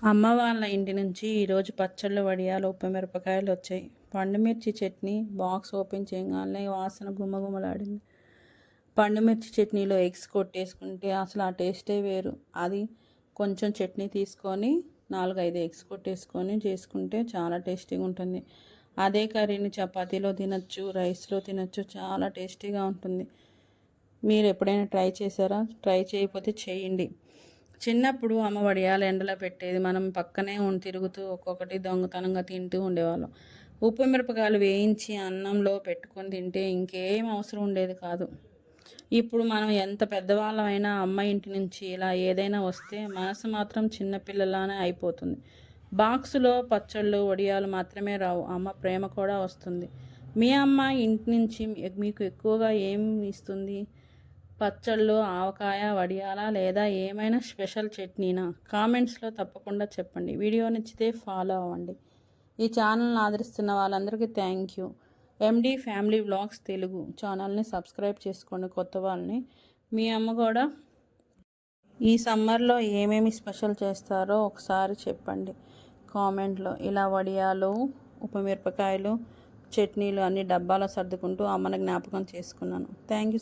అమ్మ వాళ్ళ ఇంటి నుంచి ఈరోజు పచ్చళ్ళు, వడియాలు, ఉప్పుమిరపకాయలు వచ్చాయి. పండుమిర్చి చట్నీ బాక్స్ ఓపెన్ చేయగానే వాసన గుమగుమలాడింది. పండుమిర్చి చట్నీలో ఎగ్స్ కొట్టేసుకుంటే అసలు ఆ టేస్టే వేరు. అది కొంచెం చట్నీ తీసుకొని 4-5 ఎగ్స్ కొట్టేసుకొని చేసుకుంటే చాలా టేస్టీగా ఉంటుంది. అదే కర్రీని చపాతీలో తినచ్చు, రైస్లో తినచ్చు, చాలా టేస్టీగా ఉంటుంది. మీరు ఎప్పుడైనా ట్రై చేశారా? ట్రై చేయకపోతే చేయండి. చిన్నప్పుడు అమ్మ వడియాలు ఎండలో పెట్టేది. మనం పక్కనే తిరుగుతూ ఒక్కొక్కటి దొంగతనంగా తింటూ ఉండేవాళ్ళం. ఉప్పు మిరపకాయలు వేయించి అన్నంలో పెట్టుకొని తింటే ఇంకేం అవసరం ఉండేది కాదు. ఇప్పుడు మనం ఎంత పెద్దవాళ్ళమైనా అమ్మ ఇంటి నుంచి ఇలా ఏదైనా వస్తే మనసు మాత్రం చిన్నపిల్లలానే అయిపోతుంది. బాక్సులో పచ్చళ్ళు, వడియాలు మాత్రమే రావు, అమ్మ ప్రేమ కూడా వస్తుంది. మీ అమ్మ ఇంటి నుంచి మీకు ఎక్కువగా ఏం ఇస్తుంది? పచ్చళ్ళు, ఆవకాయ, వడియాలా లేదా ఏమైనా స్పెషల్ చట్నీనా? కామెంట్స్లో తప్పకుండా చెప్పండి. వీడియో నచ్చితే ఫాలో అవ్వండి. ఈ ఛానల్ని ఆదరిస్తున్న వాళ్ళందరికీ thank you. MD family vlogs Telugu ఛానల్ని సబ్స్క్రైబ్ చేసుకోండి కొత్త వాళ్ళని. మీ అమ్మ కూడా ఈ సమ్మర్లో ఏమేమి స్పెషల్ చేస్తారో ఒకసారి చెప్పండి కామెంట్లో. ఇలా వడియాలు, ఉప్పుమిరపకాయలు, చట్నీలు అన్ని డబ్బాలో సర్దుకుంటూ అమ్మని జ్ఞాపకం చేసుకున్నాను. Thank you.